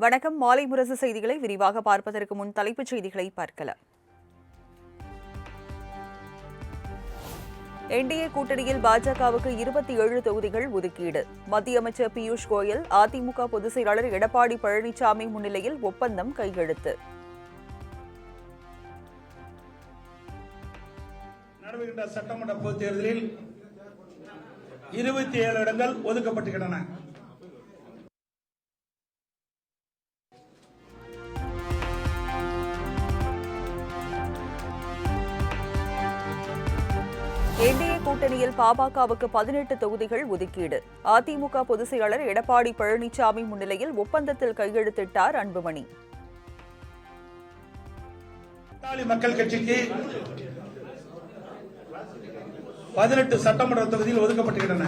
வணக்கம். மாலை முரசு செய்திகளை விரிவாக பார்ப்பதற்கு முன் தலைப்புச் செய்திகளை பார்க்கலாம். என்டிஏ கூட்டணியில் பாஜகவுக்கு 27 தொகுதிகள் ஒதுக்கீடு. மத்திய அமைச்சர் பியூஷ் கோயல், அதிமுக பொதுச் செயலாளர் எடப்பாடி பழனிசாமி முன்னிலையில் ஒப்பந்தம் கையெழுத்து. நடைபெறுகின்ற சட்டமன்ற பொதுத் தேர்தலில் 27 இடங்கள் ஒதுக்கப்பட்டுள்ளன. என்டிஏ கூட்டணியில் பாமகவுக்கு 18 தொகுதிகள் ஒதுக்கீடு. அதிமுக பொதுச் செயலாளர் எடப்பாடி பழனிசாமி முன்னிலையில் ஒப்பந்தத்தில் கையெழுத்திட்டார் அன்புமணி. மக்கள் கட்சிக்கு 18 சட்டமன்ற தொகுதியில் ஒதுக்கப்பட்டுள்ளன.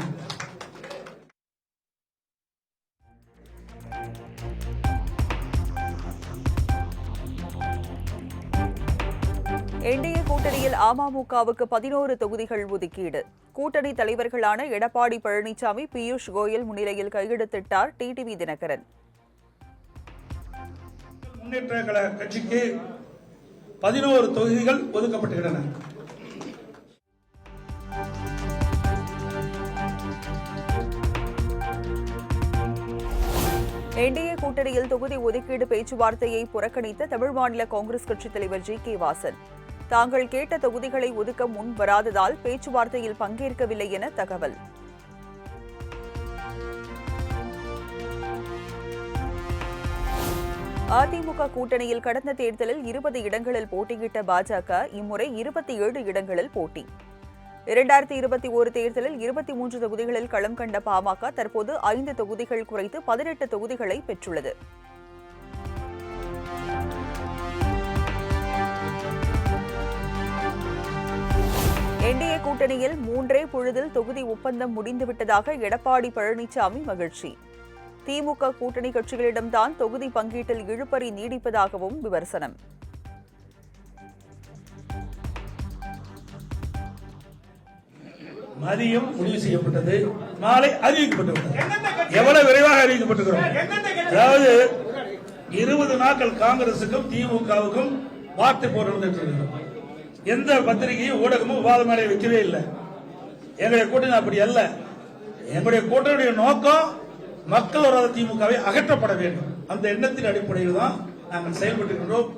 என்டிஏ கூட்டணியில் அமமுகவுக்கு 11 தொகுதிகள் ஒதுக்கீடு. கூட்டணி தலைவர்களான எடப்பாடி பழனிசாமி, பியூஷ் கோயல் முன்னிலையில் கையெழுத்திட்டார் டிடிவி தினகரன். முன்னேற்ற கழக கட்சிக்கு 11 தொகுதிகள் ஒதுக்கப்பட்டுள்ளன. என்டிஏ கூட்டணியில் தொகுதி ஒதுக்கீடு பேச்சுவார்த்தையை புறக்கணித்த தமிழ் மாநில காங்கிரஸ் கட்சித் தலைவர் ஜி.கே. வாசன், தாங்கள் கேட்ட தொகுதிகளை ஒதுக்க முன் வராததால் பேச்சுவார்த்தையில் பங்கேற்கவில்லை என தகவல். அதிமுக கூட்டணியில் கடந்த தேர்தலில் 20 இடங்களில் போட்டியிட்ட பாஜக இம்முறை 27 இடங்களில் போட்டி. 2021 தேர்தலில் 23 தொகுதிகளில் களம் கண்ட பாமக தற்போது 5 தொகுதிகள் குறைத்து 18 தொகுதிகளை பெற்றுள்ளது. என்டிஏ கூட்டணியில் 3 பொழுதில் தொகுதி ஒப்பந்தம் முடிந்துவிட்டதாக எடப்பாடி பழனிசாமி மகிழ்ச்சி. திமுக கூட்டணி கட்சிகளிடம்தான் தொகுதி பங்கீட்டில் இழுபறி நீடிப்பதாகவும் விமர்சனம். மதியம் முடிவு செய்யப்பட்டது, மாலை அறிவிக்கப்பட்டுள்ளது. எவ்வளவு விரைவாக அறிவிக்கப்பட்டிருக்கிறோம். அதாவது 20 நாட்கள் காங்கிரசுக்கும் திமுகவுக்கும் வார்த்தை போட்டு எந்த பத்திரிகையும் ஊடகமும் விவாத மேலே வைக்கவே இல்லை. எங்களுடைய கூட்டணி அப்படி அல்ல. எங்களுடைய கூட்டணியுடைய நோக்கம் மக்கள் வராத திமுகவை அகற்றப்பட வேண்டும். அந்த எண்ணத்தின் அடிப்படையில் தான் நாங்கள் செயல்பட்டுகிறோம்.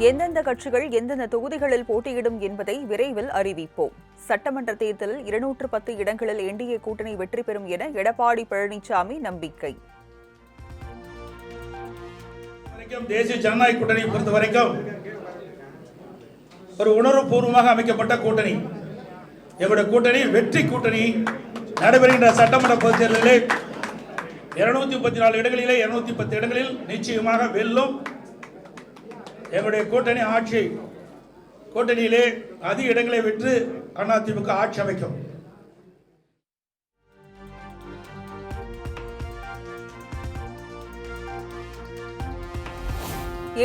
எந்தெந்த கட்சிகள் எந்தெந்த தொகுதிகளில் போட்டியிடும் என்பதை விரைவில் அறிவிப்போம். சட்டமன்ற தேர்தலில் 210 இடங்களில் என்டிஏ கூட்டணி வெற்றி பெறும் என எடப்பாடி பழனிசாமி நம்பிக்கை. தேசிய ஜனநாயக கூட்டணி பொறுத்த வரைக்கும் ஒரு உணர்வுபூர்வமாக அமைக்கப்பட்ட கூட்டணி. எங்களுடைய கூட்டணி வெற்றி கூட்டணி. நடைபெறுகின்ற சட்டமன்ற பொதுத் தேர்தலில் 234 இடங்களிலே 210 இடங்களில் நிச்சயமாக வெல்லும். எங்களுடைய கூட்டணி ஆட்சி கூட்டணியிலே அதிக இடங்களை வென்று அதிமுக ஆட்சி அமைக்கும்.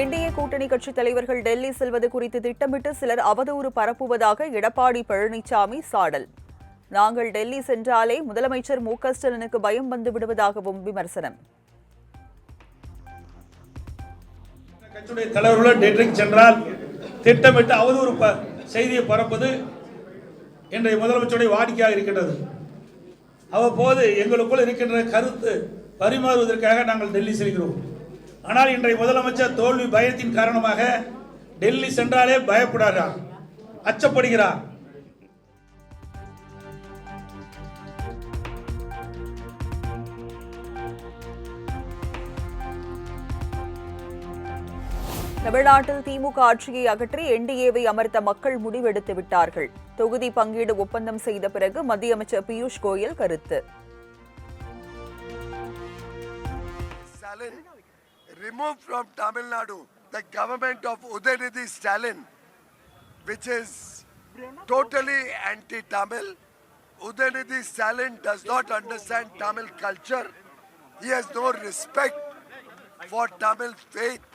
என்டிஏ கூட்டணி கட்சித் தலைவர்கள் டெல்லி செல்வது குறித்து திட்டமிட்டு சிலர் அவதூறு பரப்புவதாக எடப்பாடி பழனிசாமி சாடல். நாங்கள் டெல்லி சென்றாலே முதலமைச்சர் மு.க. ஸ்டாலினுக்கு பயம் வந்து விடுவதாகவும் விமர்சனம். கட்சியுடைய தலைவர்கள் டெல்லிக்கு சென்றால் திட்டமிட்டு அவதூறு செய்தியை பரப்புவது இன்றைய முதலமைச்சருடைய வாடிக்கையாக இருக்கின்றது. அவ்வப்போது எங்களுக்குள் இருக்கின்ற கருத்து பரிமாறுவதற்காக நாங்கள் டெல்லி செல்கிறோம். ஆனால் இன்றைய முதலமைச்சர் தோல்வி பயத்தின் காரணமாக டெல்லி சென்றாலே பயப்படுகிறார், அச்சப்படுகிறார். தமிழ்நாட்டில் திமுக ஆட்சியை அகற்றி என்டிஏவை அமர்த்த மக்கள் முடிவெடுத்து விட்டார்கள். தொகுதி பங்கீடு ஒப்பந்தம் செய்த பிறகு மத்திய அமைச்சர் பியூஷ் கோயல் கருத்து. Remove from Tamil Nadu the government of Udayanidhi Stalin, which is totally anti-Tamil. Udayanidhi Stalin does not understand Tamil culture. He has no respect for Tamil faith.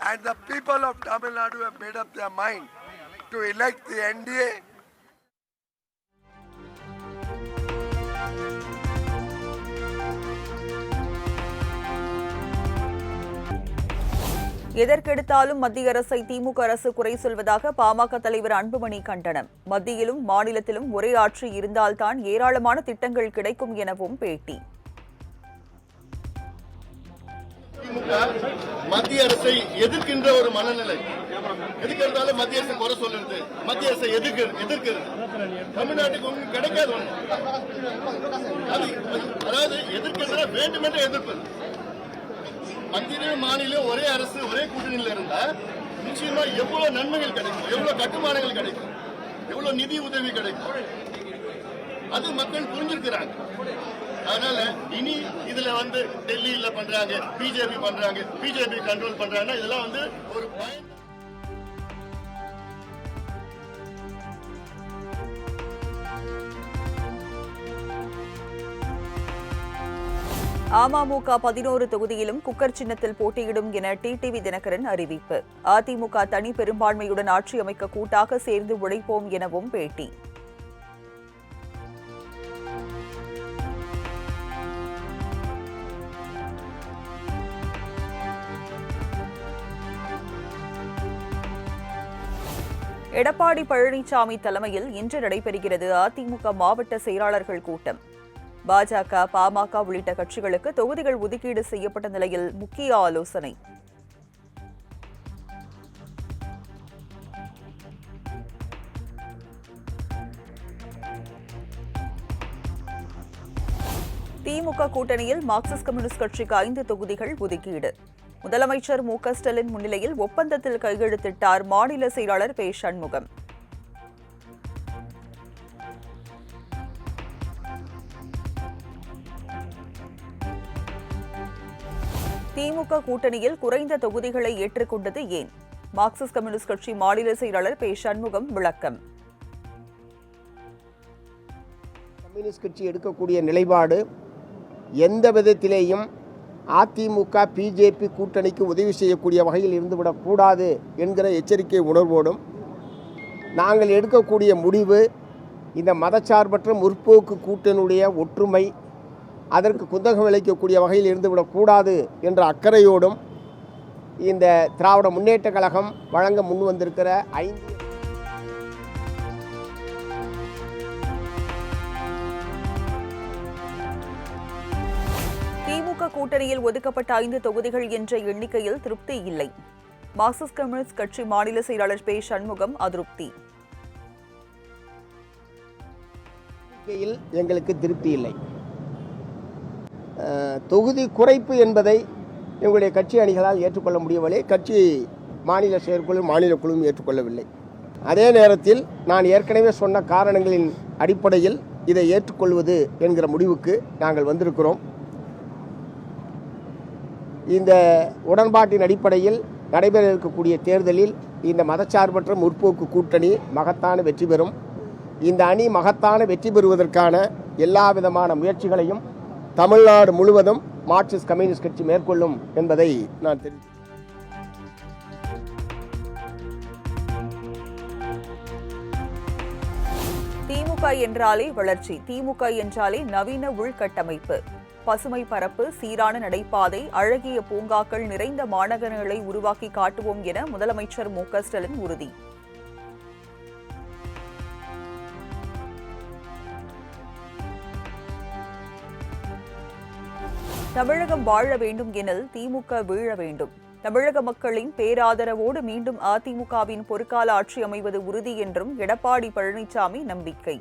and the people of Tamil Nadu have made up their mind to elect the NDA. எதற்கெடுத்தாலும் மத்திய அரசை திமுக அரசு குறை சொல்வதாக பாமக தலைவர் அன்புமணி கண்டனம். மத்தியிலும் மாநிலத்திலும் ஒரே ஆட்சி இருந்தால்தான் ஏராளமான திட்டங்கள் கிடைக்கும் எனவும் பேட்டி. மத்திய அரசை எதிர்க்கின்ற ஒரு மனநிலை. எதுக்கிறதாலும் மத்திய அரசு குறை சொல்லுறது, மத்திய அரசை எதிர்க்கிறது தமிழ்நாட்டுக்கு ஒன்றும் கிடைக்காது. அதாவது எதிர்க்கின்ற வேண்டுமென்ற எதிர்ப்பு. மத்தியிலும் மாநிலம் ஒரே அரசு ஒரே கூட்டணியில் இருந்தா நிச்சயமா எவ்வளவு நன்மைகள் கிடைக்கும், எவ்வளவு கட்டுமானங்கள் கிடைக்கும், எவ்வளவு நிதி உதவி கிடைக்கும், அது மக்கள் புரிஞ்சிருக்கிறாங்க. அதனால இனி இதுல டெல்லியில பண்றாங்க, பிஜேபி கண்ட்ரோல் பண்றாங்கன்னா இதெல்லாம் ஒரு பயன். அமமுக 11 தொகுதியிலும் குக்கர் சின்னத்தில் போட்டியிடும் என டிடிவி தினகரன் அறிவிப்பு. அதிமுக தனி பெரும்பான்மையுடன் ஆட்சி அமைக்க கூட்டாக சேர்ந்து உழைப்போம் எனவும் பேட்டி. எடப்பாடி பழனிசாமி தலைமையில் இன்று நடைபெறுகிறது அதிமுக மாவட்ட செயலாளர்கள் கூட்டம். பாஜக, பாமக உள்ளிட்ட கட்சிகளுக்கு தொகுதிகள் ஒதுக்கீடு செய்யப்பட்ட நிலையில் முக்கிய ஆலோசனை. திமுக கூட்டணியில் மார்க்சிஸ்ட் கம்யூனிஸ்ட் கட்சிக்கு 5 தொகுதிகள் ஒதுக்கீடு. முதலமைச்சர் மு.க. ஸ்டாலின் முன்னிலையில் ஒப்பந்தத்தில் கையெழுத்திட்டார் மாநில செயலாளர் பே. சண்முகம். திமுக கூட்டணியில் குறைந்த தொகுதிகளை ஏற்றுக்கொண்டது ஏன்? மார்க்சிஸ்ட் கம்யூனிஸ்ட் கட்சி மாநில செயலாளர் பே. சண்முகம் விளக்கம். கம்யூனிஸ்ட் கட்சி எடுக்கக்கூடிய நிலைப்பாடு எந்த விதத்திலேயும் அதிமுக பிஜேபி கூட்டணிக்கு உதவி செய்யக்கூடிய வகையில் இருந்துவிடக்கூடாது என்கிற எச்சரிக்கை உணர்வோடும் நாங்கள் எடுக்கக்கூடிய முடிவு இந்த மதச்சார்பற்ற முற்போக்கு கூட்டணியுடைய ஒற்றுமை அதற்கு குந்தகம் விளைக்கக்கூடிய வகையில் இருந்துவிடக்கூடாது என்ற அக்கறையோடும் இந்த திராவிட முன்னேற்ற கழகம் வழங்க முன்வந்திருக்கிற 5 திமுக கூட்டணியில் ஒதுக்கப்பட்ட 5 தொகுதிகள் என்ற எண்ணிக்கையில் திருப்தி இல்லை. மார்க்சிஸ்ட் கம்யூனிஸ்ட் கட்சி மாநில செயலாளர் பே. சண்முகம் அதிருப்தி. எங்களுக்கு திருப்தி இல்லை. தொகுதி குறைப்பு என்பதை எங்களுடைய கட்சி அணிகளால் ஏற்றுக்கொள்ள முடியவில்லை. கட்சி மாநில செயற்குழு மாநில குழுவும் ஏற்றுக்கொள்ளவில்லை. அதே நேரத்தில் நான் ஏற்கனவே சொன்ன காரணங்களின் அடிப்படையில் இதை ஏற்றுக்கொள்வது என்கிற முடிவுக்கு நாங்கள் வந்திருக்கிறோம். இந்த உடன்பாட்டின் அடிப்படையில் நடைபெற இருக்கக்கூடிய தேர்தலில் இந்த மதச்சார்பற்ற முற்போக்கு கூட்டணி மகத்தான வெற்றி பெறும். இந்த அணி மகத்தான வெற்றி பெறுவதற்கான எல்லா விதமான முயற்சிகளையும் தமிழ்நாடு முழுவதும் மார்க்சிஸ்ட் கம்யூனிஸ்ட் கட்சி மேற்கொள்ளும் என்பதை நான் தெரிவிக்கிறேன். திமுக என்றாலே வளர்ச்சி, திமுக என்றாலே நவீன உள்கட்டமைப்பு, பசுமை பரப்பு, சீரான நடைபாதை, அழகிய பூங்காக்கள் நிறைந்த மாநகரங்களை உருவாக்கி காட்டுவோம் என முதலமைச்சர் மு.க. ஸ்டாலின் உறுதி. தமிழகம் வாழ வேண்டும் எனில் திமுக வீழ வேண்டும். தமிழக மக்களின் பேராதரவோடு மீண்டும் அதிமுகவின் பொற்கால ஆட்சி அமைவது உறுதி என்றும் எடப்பாடி பழனிசாமி நம்பிக்கை.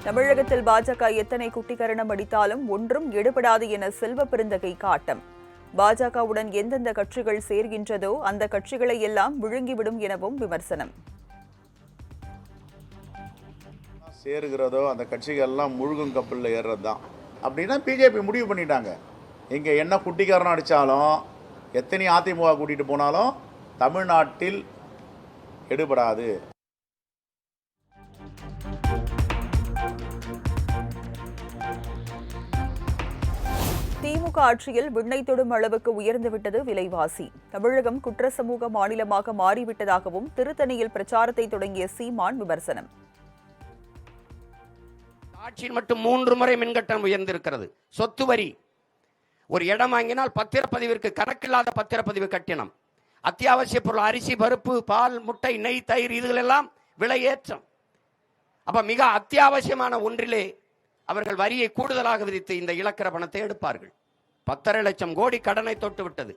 தமிழகத்தில் பாஜக எத்தனை குட்டிக்கரணம் அடித்தாலும் ஒன்றும் எடுபடாது என செல்வ பெருந்தகை காட்டம். பாஜகவுடன் எந்தெந்த கட்சிகள் சேர்கின்றதோ அந்த கட்சிகளை எல்லாம் விழுங்கிவிடும் எனவும் விமர்சனம். சேருகிறதோ அந்த கட்சிகள்லாம் முழுகும் கப்பலில் ஏறுறது தான் அப்படின்னா பிஜேபி முடிவு பண்ணிட்டாங்க. இங்கே என்ன குட்டிக்காரன் அடித்தாலும் எத்தனை அதிமுக கூட்டிகிட்டு போனாலும் தமிழ்நாட்டில் எடுபடாது. திமுக ஆட்சியில் விண்ணை தொடும் அளவுக்கு உயர்ந்துவிட்டது விலைவாசி. தமிழகம் குற்ற சமூக மாநிலமாக மாறிவிட்டதாகவும் திருத்தணியில் பிரச்சாரத்தை தொடங்கிய சீமான் விமர்சனம். ஆட்சியில் மட்டும் 3 முறை மின்கட்டணம் உயர்ந்திருக்கிறது. சொத்து வரி, ஒரு இடம் வாங்கினால் பத்திரப்பதிவிற்கு கணக்கில்லாத பத்திரப்பதிவு கட்டணம், அத்தியாவசிய பொருள் அரிசி, பருப்பு, பால், முட்டை, நெய், தயிர் இதுகளெல்லாம் விலை ஏற்றம். அப்ப மிக அத்தியாவசியமான ஒன்றிலே அவர்கள் வரியை கூடுதலாக விதித்து இந்த இலக்கிற பணத்தை எடுப்பார்கள். 10.5 லட்சம் கோடி கடனை தொட்டு விட்டது.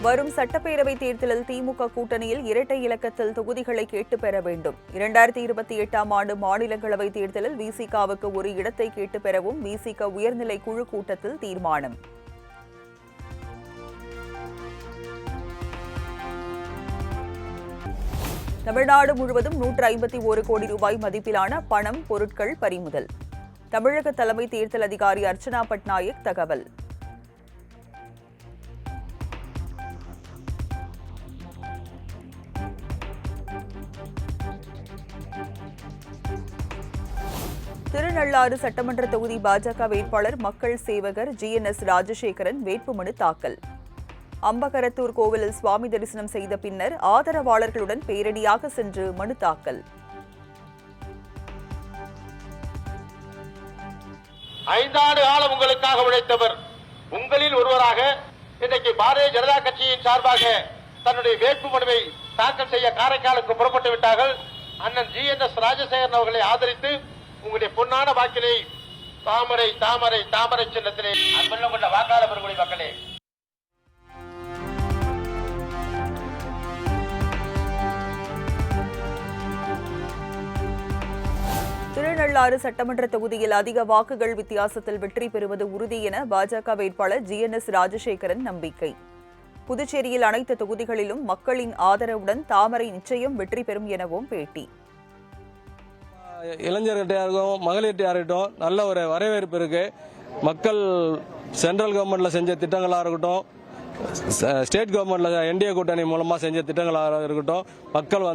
வரும் சட்டப்பேரவை தேர்தலில் திமுக கூட்டணியில் இரட்டை இலக்கத்தில் தொகுதிகளை கேட்டு பெற வேண்டும். 2028ஆம் ஆண்டு மாநிலங்களவை தேர்தலில் விசிகவுக்கு ஒரு இடத்தை கேட்டு பெறவும் விசிக உயர்நிலை குழு கூட்டத்தில் தீர்மானம். தமிழ்நாடு முழுவதும் 151 கோடி ரூபாய் மதிப்பிலான பணம், பொருட்கள் பறிமுதல். தமிழக தலைமை தேர்தல் அதிகாரி அர்ச்சனா பட்நாயக் தகவல். திருநள்ளாறு சட்டமன்ற தொகுதி பாஜக வேட்பாளர் மக்கள் சேவகர் GNS ராஜசேகரன் வேட்புமனு தாக்கல். அம்பகரத்தூர் கோவிலில் சுவாமி தரிசனம் செய்த பின்னர் ஆதரவாளர்களுடன் பேரணியாக சென்று மனு தாக்கல். 5 ஆண்டு காலம் உங்களுக்காக உழைத்தவர், உங்களில் ஒருவராக இன்றைக்கு பாரதிய ஜனதா கட்சியின் சார்பாக தன்னுடைய வேட்புமனுவை தாக்கல் செய்ய காரைக்காலுக்கு புறப்பட்டு விட்டார்கள். அண்ணன் GNS ராஜசேகரன் அவர்களை ஆதரித்து உங்களுடைய பொன்னான வாக்கினை தாமரை தாமரை தாமரை சின்னத்திலே அன்புள்ள கொண்ட வாக்காளர் பெருங்குடி மக்களே. திருநள்ளாறு சட்டமன்ற தொகுதியில் அதிக வாக்குகள் வித்தியாசத்தில் வெற்றி பெறுவது உறுதி என பாஜக வேட்பாளர் GNS ராஜசேகரன் நம்பிக்கை. புதுச்சேரியில் அனைத்து தொகுதிகளிலும் மக்களின் ஆதரவுடன் தாமரை நிச்சயம் வெற்றி பெறும் எனவும் பேட்டி. இளைஞர்கிட்டயா இருக்கட்டும், மகளிர்கிட்டயா இருக்கட்டும், நல்ல ஒரு வரவேற்பு இருக்கு. மக்கள் சென்ட்ரல் கவர்மெண்ட்ல செஞ்ச திட்டங்களாக இருக்கட்டும், ஸ்டேட் கவர்மெண்ட்ல NDA கூட்டணி மூலமாக செஞ்ச திட்டங்களாக இருக்கட்டும், மக்கள்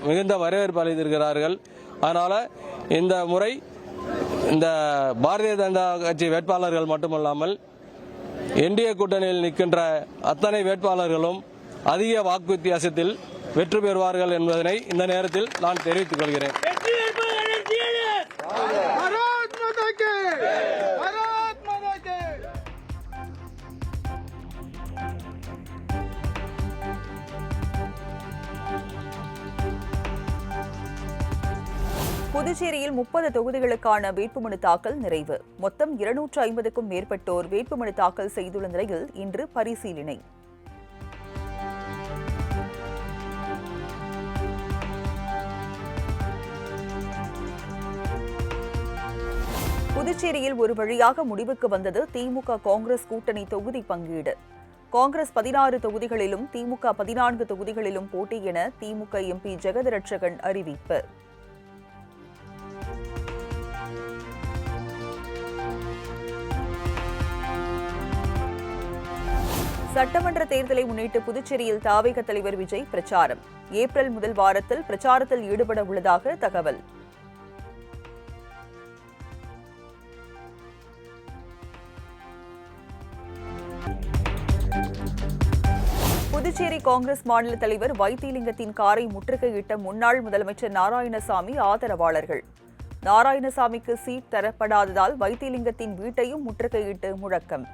மிகுந்த வரவேற்பு அளித்திருக்கிறார்கள். அதனால இந்த முறை இந்த பாரதிய ஜனதா கட்சி வேட்பாளர்கள் மட்டுமல்லாமல் NDA கூட்டணியில் நிற்கின்ற அத்தனை வேட்பாளர்களும் அதிக வாக்கு வித்தியாசத்தில் வெற்றி பெறுவார்கள் என்பதனை இந்த நேரத்தில் நான் தெரிவித்துக் கொள்கிறேன். புதுச்சேரியில் 30 தொகுதிகளுக்கான வேட்புமனு தாக்கல் நிறைவு. மொத்தம் 250க்கும் மேற்பட்டோர் வேட்புமனு தாக்கல் செய்துள்ள நிலையில் இன்று பரிசீலனை. புதுச்சேரியில் ஒரு வழியாக முடிவுக்கு வந்தது திமுக காங்கிரஸ் கூட்டணி தொகுதி பங்கீடு. காங்கிரஸ் 16 தொகுதிகளிலும் திமுக 14 தொகுதிகளிலும் போட்டி என திமுக MP ஜெகதரட்சகன் அறிவிப்பு. சட்டமன்ற தேர்தலை முன்னிட்டு புதுச்சேரியில் தாவேக தலைவர் விஜய் பிரச்சாரம். ஏப்ரல் முதல் வாரத்தில் பிரச்சாரத்தில் ஈடுபட உள்ளதாக தகவல். புதுச்சேரி காங்கிரஸ் மாநில தலைவர் வைத்திலிங்கத்தின் காரை முற்றுகையிட்ட முன்னாள் முதலமைச்சர் நாராயணசாமி ஆதரவாளர்கள். நாராயணசாமிக்கு சீட் தரப்படாததால் வைத்திலிங்கத்தின் வீட்டையும் முற்றுகையிட்டு முழக்கம்.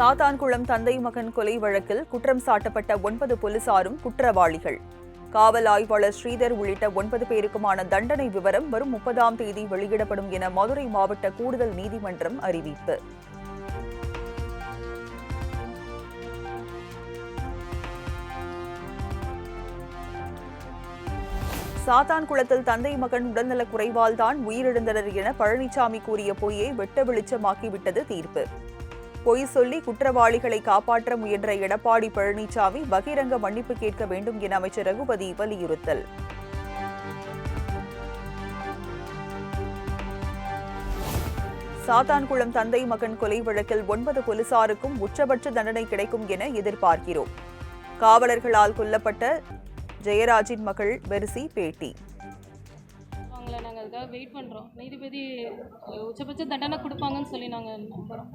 சாத்தான்குளம் தந்தை மகன் கொலை வழக்கில் குற்றம் சாட்டப்பட்ட 9 போலீசாரும் குற்றவாளிகள். காவல் ஆய்வாளர் ஸ்ரீதர் உள்ளிட்ட 9 பேருக்குமான தண்டனை விவரம் வரும் 30ஆம் தேதி வெளியிடப்படும் என மதுரை மாவட்ட கூடுதல் நீதிமன்றம் அறிவிப்பு. சாத்தான்குளத்தில் தந்தை மகன் உடல்நலக் குறைவால் தான் உயிரிழந்தனர் என பழனிசாமி கூறிய பொய்யை வெட்ட வெளிச்சமாக்கிவிட்டது தீர்ப்பு. பொய் சொல்லி குற்றவாளிகளை காப்பாற்ற முயன்ற எடப்பாடி பழனிசாமி பகிரங்க மன்னிப்பு கேட்க வேண்டும் என அமைச்சர் ரகுபதி வலியுறுத்தல். சாத்தான்குளம் தந்தை மகன் கொலை வழக்கில் 9 போலீசாருக்கும் உச்சபட்ச தண்டனை கிடைக்கும் என எதிர்பார்க்கிறோம். காவலர்களால் கொல்லப்பட்ட ஜெயராஜின் மகள் பெர்சி பேட்டி. நாங்கள் அதுக்காக வெயிட் பண்ணுறோம். நீதிபதி உச்சபட்ச தண்டனை கொடுப்பாங்கன்னு சொல்லி நாங்கள் நம்புகிறோம்.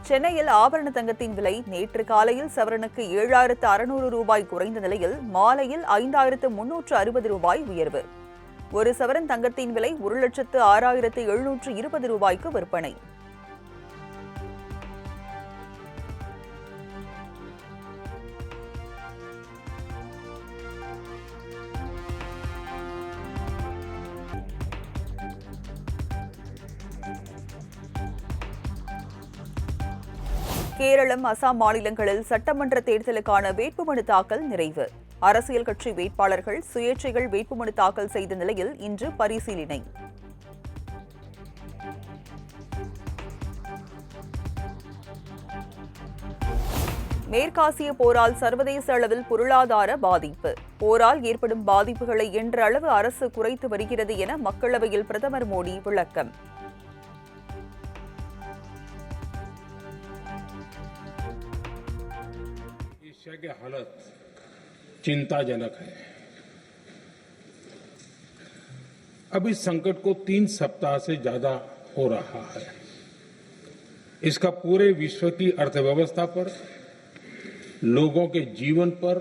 சென்னையில் ஆபரண தங்கத்தின் விலை நேற்று காலையில் சவரனுக்கு 7,600 ரூபாய் குறைந்த நிலையில் மாலையில் 5,360 ரூபாய் உயர்வு. ஒரு சவரன் தங்கத்தின் விலை 1,06,720 ரூபாய்க்கு விற்பனை. கேரளம், அசாம் மாநிலங்களில் சட்டமன்ற தேர்தலுக்கான வேட்புமனு தாக்கல் நிறைவு. அரசியல் கட்சி வேட்பாளர்கள் சுயேட்சைகள் வேட்புமனு தாக்கல் செய்த நிலையில் இன்று பரிசீலனை. மேற்காசிய போரால் சர்வதேச அளவில் பொருளாதார பாதிப்பு. போரால் ஏற்படும் பாதிப்புகளை என்ற அளவு அரசு குறைத்து வருகிறது என மக்களவையில் பிரதமர் மோடி விளக்கம். एशिया की हालत चिंताजनक है। अब इस संकट को 3 सप्ताह से ज्यादा हो रहा है। इसका पूरे विश्व की अर्थव्यवस्था पर, लोगों के जीवन पर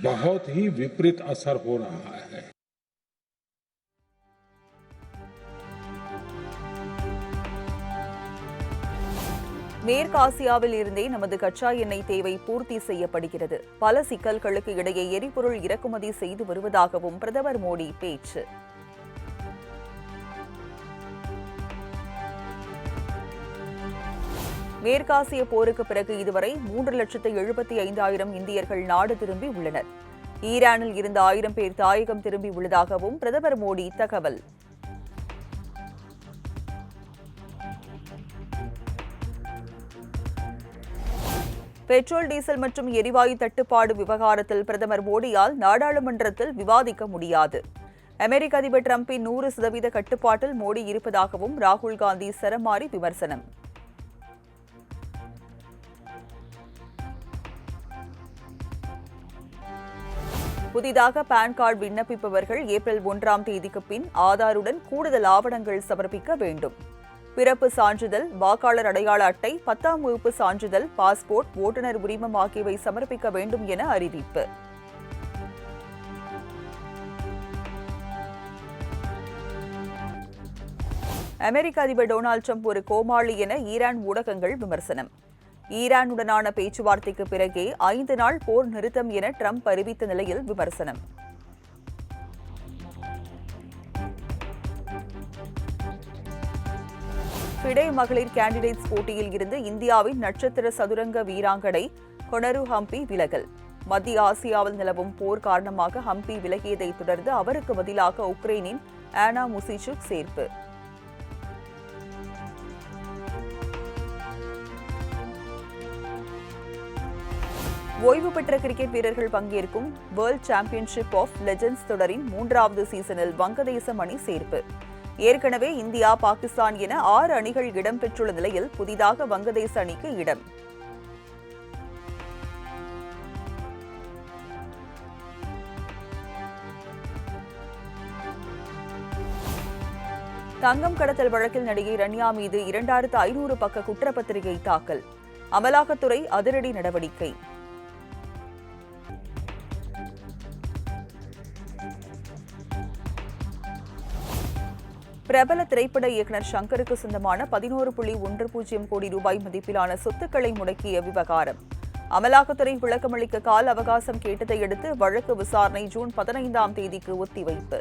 बहुत ही विपरीत असर हो रहा है। மேற்காசியாவில் இருந்தே நமது கச்சா எண்ணெய் தேவை பூர்த்தி செய்யப்படுகிறது. பல சிக்கல்களுக்கு இடையே எரிபொருள் இறக்குமதி செய்து வருவதாகவும் பிரதமர் மோடி பேச்சு. மேற்காசிய போருக்கு பிறகு இதுவரை 3,75,000 இந்தியர்கள் நாடு திரும்பி உள்ளனர். ஈரானில் இருந்த 1000 பேர் தாயகம் திரும்பி உள்ளதாகவும் பிரதமர் மோடி தகவல். பெட்ரோல், டீசல் மற்றும் எரிவாயு தட்டுப்பாடு விவகாரத்தில் பிரதமர் மோடியால் நாடாளுமன்றத்தில் விவாதிக்க முடியாது. அமெரிக்க அதிபர் டிரம்பின் 100% கட்டுப்பாட்டில் மோடி இருப்பதாகவும் ராகுல் காந்தி சரமாரி விமர்சனம். புதிதாக பான் கார்டு விண்ணப்பிப்பவர்கள் ஏப்ரல் 1ஆம் தேதிக்கு பின் ஆதாருடன் கூடுதல் ஆவணங்கள் சமர்ப்பிக்க வேண்டும். பிறப்பு சான்றிதழ், வாக்காளர் அடையாள அட்டை, 10ஆம் வகுப்பு சான்றிதழ், பாஸ்போர்ட், ஓட்டுநர் உரிமம் ஆகியவை சமர்ப்பிக்க வேண்டும் என அறிவிப்பு. அமெரிக்க அதிபர் டொனால்டு டிரம்ப் ஒரு கோமாளி என ஈரான் ஊடகங்கள் விமர்சனம். ஈரானுடனான பேச்சுவார்த்தைக்கு பிறகே 5 நாள் போர் நிறுத்தம் என டிரம்ப் அறிவித்த நிலையில் விமர்சனம். ஃபிடே மகளிர் கேண்டிடேட்ஸ் போட்டியில் இருந்து இந்தியாவின் நட்சத்திர சதுரங்க வீராங்கனை கொனரு ஹம்பி விலகல். மத்திய ஆசியாவில் நிலவும் போர் காரணமாக ஹம்பி விலகியதை தொடர்ந்து அவருக்கு பதிலாக உக்ரைனின் ஆனா முசிச்சுக் சேர்ப்பு. ஓய்வு பெற்ற கிரிக்கெட் வீரர்கள் பங்கேற்கும் வேர்ல்ட் சாம்பியன்ஷிப் ஆஃப் லெஜெண்ட்ஸ் தொடரின் 3வது சீசனில் வங்கதேசம் அணி சேர்ப்பு. ஏற்கனவே இந்தியா, பாகிஸ்தான் என 6 அணிகள் இடம்பெற்றுள்ள நிலையில் புதிதாக வங்கதேச அணிக்கு இடம். தங்கம் கடத்தல் வழக்கில் நடிகை ரன்யா மீது 2500 பக்க குற்றப்பத்திரிகை தாக்கல். அமலாக்கத்துறை அதிரடி நடவடிக்கை. பிரபல திரைப்பட இயக்குநர் ஷங்கருக்கு சொந்தமான 11.10 கோடி ரூபாய் மதிப்பிலான சொத்துக்களை முடக்கிய விவகாரம். அமலாக்கத்துறை விளக்கமளிக்க கால அவகாசம் கேட்டதை அடுத்து வழக்கு விசாரணை ஜூன் 15ஆம் தேதிக்கு ஒத்திவைப்பு.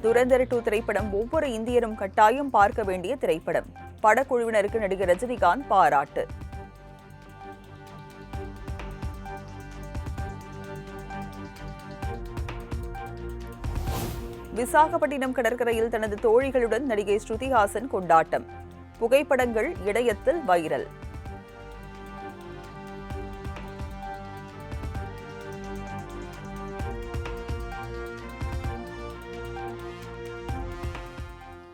துரந்தர் 2 திரைப்படம் ஒவ்வொரு இந்தியரும் கட்டாயம் பார்க்க வேண்டிய திரைப்படம். படக்குழுவினருக்கு நடிகர் ரஜினிகாந்த் பாராட்டு. விசாகப்பட்டினம் கடற்கரையில் தனது தோழிகளுடன் நடிகை ஸ்ருதிஹாசன் கொண்டாட்டம். புகைப்படங்கள் இணையத்தில் வைரல்.